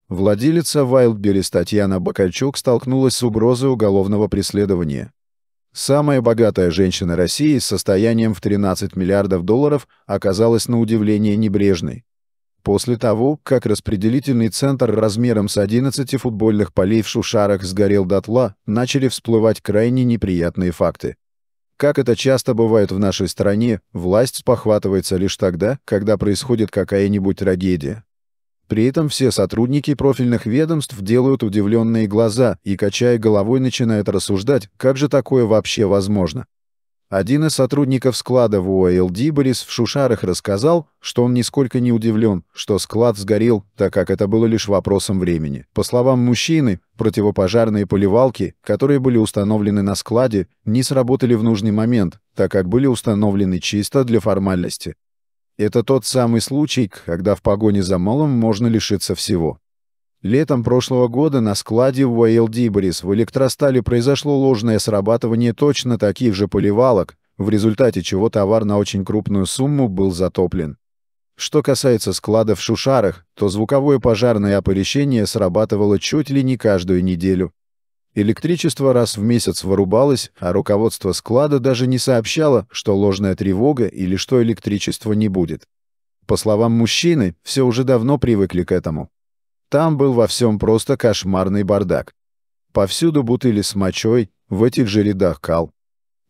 Владелица Wildberries Татьяна Бакальчук столкнулась с угрозой уголовного преследования. Самая богатая женщина России с состоянием в 13 миллиардов долларов оказалась на удивление небрежной. После того, как распределительный центр размером с 11 футбольных полей в Шушарах сгорел дотла, начали всплывать крайне неприятные факты. Как это часто бывает в нашей стране, власть спохватывается лишь тогда, когда происходит какая-нибудь трагедия. При этом все сотрудники профильных ведомств делают удивленные глаза и, качая головой, начинают рассуждать, как же такое вообще возможно. Один из сотрудников склада в Wildberries в Шушарах рассказал, что он нисколько не удивлен, что склад сгорел, так как это было лишь вопросом времени. По словам мужчины, противопожарные поливалки, которые были установлены на складе, не сработали в нужный момент, так как были установлены чисто для формальности. Это тот самый случай, когда в погоне за малым можно лишиться всего. Летом прошлого года на складе в Wildberries в электростале произошло ложное срабатывание точно таких же поливалок, в результате чего товар на очень крупную сумму был затоплен. Что касается склада в Шушарах, то звуковое пожарное оповещение срабатывало чуть ли не каждую неделю. Электричество раз в месяц вырубалось, а руководство склада даже не сообщало, что ложная тревога или что электричества не будет. По словам мужчины, все уже давно привыкли к этому. Там был во всем просто кошмарный бардак. Повсюду бутыли с мочой, в этих же рядах кал.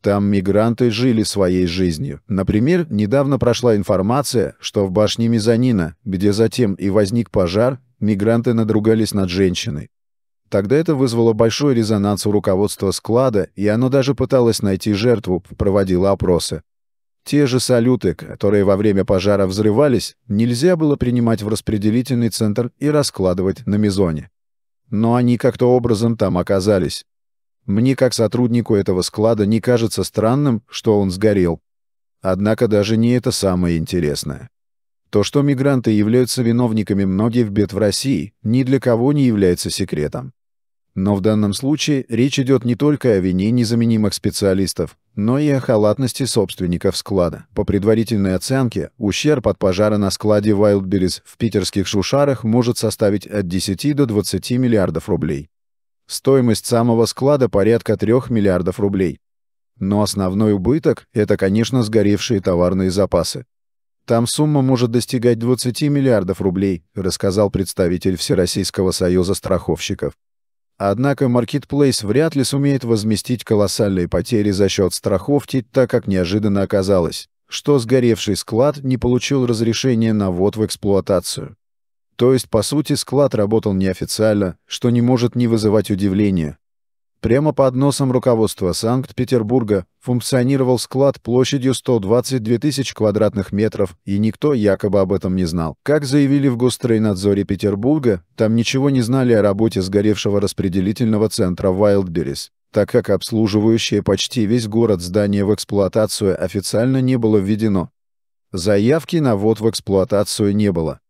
Там мигранты жили своей жизнью. Например, недавно прошла информация, что в башне мезонина, где затем и возник пожар, мигранты надругались над женщиной. Тогда это вызвало большой резонанс у руководства склада, и оно даже пыталось найти жертву, проводило опросы. Те же салюты, которые во время пожара взрывались, нельзя было принимать в распределительный центр и раскладывать на мезоне. Но они как-то образом там оказались. Мне, как сотруднику этого склада, не кажется странным, что он сгорел. Однако даже не это самое интересное. То, что мигранты являются виновниками многих бед в России, ни для кого не является секретом. Но в данном случае речь идет не только о вине незаменимых специалистов, но и о халатности собственников склада. По предварительной оценке, ущерб от пожара на складе Wildberries в питерских Шушарах может составить от 10 до 20 миллиардов рублей. Стоимость самого склада порядка 3 миллиардов рублей. Но основной убыток – это, конечно, сгоревшие товарные запасы. Там сумма может достигать 20 миллиардов рублей, рассказал представитель Всероссийского союза страховщиков. Однако Marketplace вряд ли сумеет возместить колоссальные потери за счет страховки, так как неожиданно оказалось, что сгоревший склад не получил разрешения на ввод в эксплуатацию. То есть, по сути, склад работал неофициально, что не может не вызывать удивления. Прямо под носом руководства Санкт-Петербурга функционировал склад площадью 122 тысячи квадратных метров, и никто якобы об этом не знал. Как заявили в Госстройнадзоре Петербурга, там ничего не знали о работе сгоревшего распределительного центра Wildberries, так как обслуживающее почти весь город здание в эксплуатацию официально не было введено. Заявки на ввод в эксплуатацию не было.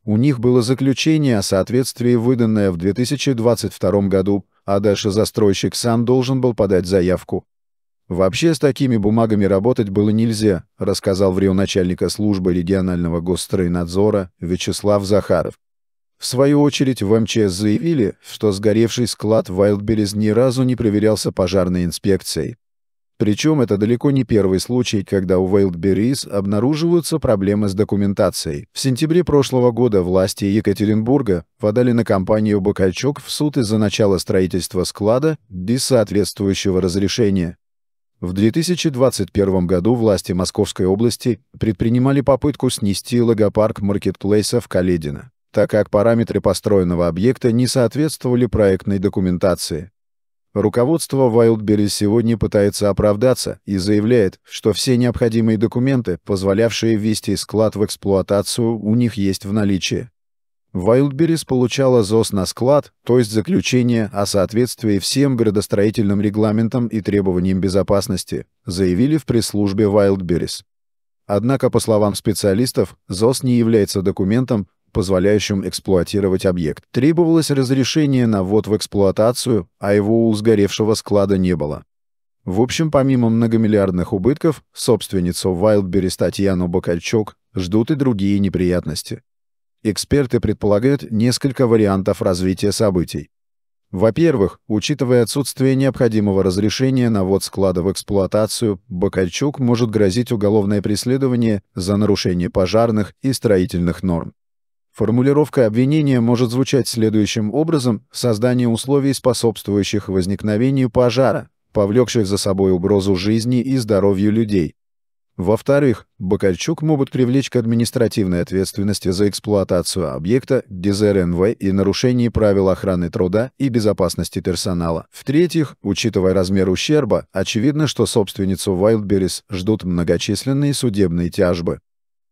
У них было заключение о соответствии, выданное в 2022 году, а дальше застройщик сам должен был подать заявку. Вообще с такими бумагами работать было нельзя, рассказал в РИО начальника службы регионального госстройнадзора Вячеслав Захаров. В свою очередь в МЧС заявили, что сгоревший склад Wildberries ни разу не проверялся пожарной инспекцией. Причем это далеко не первый случай, когда у Wildberries обнаруживаются проблемы с документацией. В сентябре прошлого года власти Екатеринбурга подали на компанию Бакальчук в суд из-за начала строительства склада без соответствующего разрешения. В 2021 году власти Московской области предпринимали попытку снести логопарк Marketplace в Каледино, так как параметры построенного объекта не соответствовали проектной документации. Руководство Wildberries сегодня пытается оправдаться и заявляет, что все необходимые документы, позволявшие ввести склад в эксплуатацию, у них есть в наличии. Wildberries получала ЗОС на склад, то есть заключение о соответствии всем градостроительным регламентам и требованиям безопасности, заявили в пресс-службе Wildberries. Однако, по словам специалистов, ЗОС не является документом, позволяющим эксплуатировать объект. Требовалось разрешение на ввод в эксплуатацию, а его у сгоревшего склада не было. В общем, помимо многомиллиардных убытков, собственницу Wildberries Татьяну Бакальчук ждут и другие неприятности. Эксперты предполагают несколько вариантов развития событий. Во-первых, учитывая отсутствие необходимого разрешения на ввод склада в эксплуатацию, Бакальчук может грозить уголовное преследование за нарушение пожарных и строительных норм. Формулировка обвинения может звучать следующим образом: создание условий, способствующих возникновению пожара, повлекших за собой угрозу жизни и здоровью людей. Во-вторых, Бакальчук могут привлечь к административной ответственности за эксплуатацию объекта, ДЗРНВ и нарушение правил охраны труда и безопасности персонала. В-третьих, учитывая размер ущерба, очевидно, что собственницу Wildberries ждут многочисленные судебные тяжбы.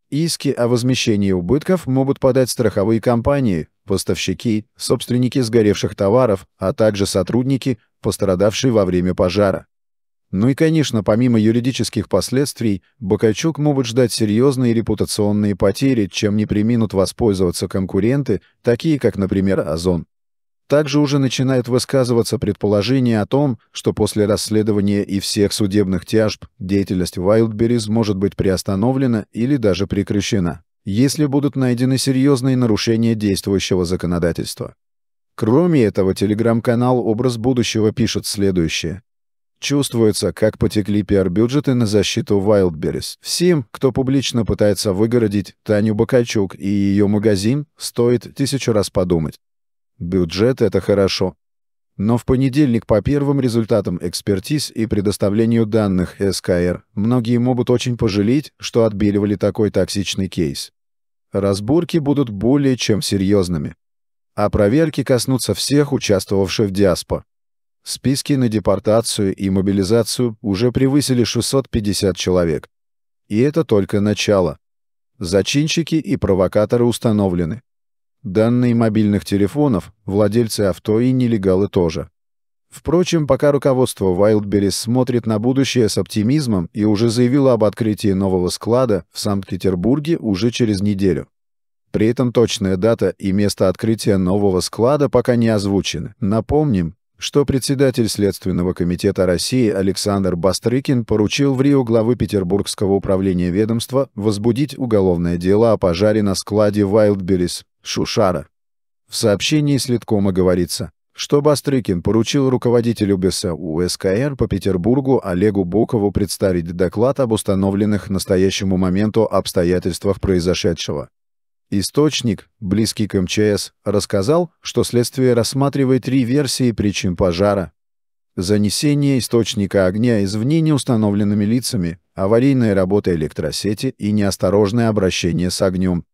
Иски о возмещении убытков могут подать страховые компании, поставщики, собственники сгоревших товаров, а также сотрудники, пострадавшие во время пожара. Ну и, конечно, помимо юридических последствий, Бакальчук могут ждать серьезные репутационные потери, чем не преминут воспользоваться конкуренты, такие как, например, Озон. Также уже начинают высказываться предположения о том, что после расследования и всех судебных тяжб деятельность Wildberries может быть приостановлена или даже прекращена, если будут найдены серьезные нарушения действующего законодательства. Кроме этого, телеграм-канал «Образ будущего» пишет следующее. Чувствуется, как потекли пиар-бюджеты на защиту Wildberries. Всем, кто публично пытается выгородить Таню Бакальчук и ее магазин, стоит 1000 раз подумать. Бюджет — это хорошо. Но в понедельник по первым результатам экспертиз и предоставлению данных СКР многие могут очень пожалеть, что отбеливали такой токсичный кейс. Разборки будут более чем серьезными. А проверки коснутся всех участвовавших в Диаспо. Списки на депортацию и мобилизацию уже превысили 650 человек. И это только начало. Зачинщики и провокаторы установлены. Данные мобильных телефонов, владельцы авто и нелегалы тоже. Впрочем, пока руководство Wildberries смотрит на будущее с оптимизмом и уже заявило об открытии нового склада в Санкт-Петербурге уже через неделю. При этом точная дата и место открытия нового склада пока не озвучены. Напомним, что председатель Следственного комитета России Александр Бастрыкин поручил в РИО главы Петербургского управления ведомства возбудить уголовное дело о пожаре на складе Wildberries Шушара. В сообщении Следкома говорится, что Бастрыкин поручил руководителю БСУ СКР по Петербургу Олегу Бокову представить доклад об установленных к настоящему моменту обстоятельствах произошедшего. Источник, близкий к МЧС, рассказал, что следствие рассматривает 3 версии причин пожара. Занесение источника огня извне неустановленными лицами, аварийная работа электросети и неосторожное обращение с огнем.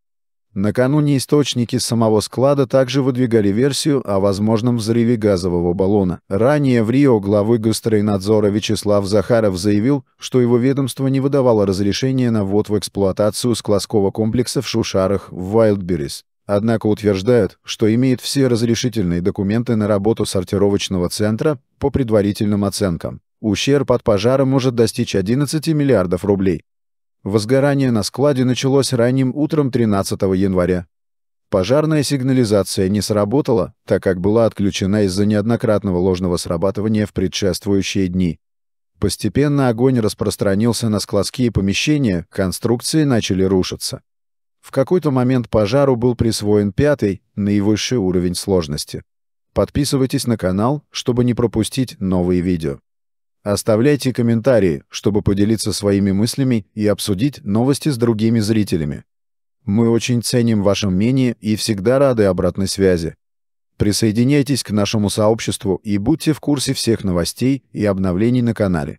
Накануне источники самого склада также выдвигали версию о возможном взрыве газового баллона. Ранее в РИО главы Госстройнадзора Вячеслав Захаров заявил, что его ведомство не выдавало разрешения на ввод в эксплуатацию складского комплекса в Шушарах в Wildberries. Однако утверждают, что имеет все разрешительные документы на работу сортировочного центра по предварительным оценкам. Ущерб от пожара может достичь 11 миллиардов рублей. Возгорание на складе началось ранним утром 13 января. Пожарная сигнализация не сработала, так как была отключена из-за неоднократного ложного срабатывания в предшествующие дни. Постепенно огонь распространился на складские помещения, конструкции начали рушиться. В какой-то момент пожару был присвоен 5-й, наивысший уровень сложности. Подписывайтесь на канал, чтобы не пропустить новые видео. Оставляйте комментарии, чтобы поделиться своими мыслями и обсудить новости с другими зрителями. Мы очень ценим ваше мнение и всегда рады обратной связи. Присоединяйтесь к нашему сообществу и будьте в курсе всех новостей и обновлений на канале.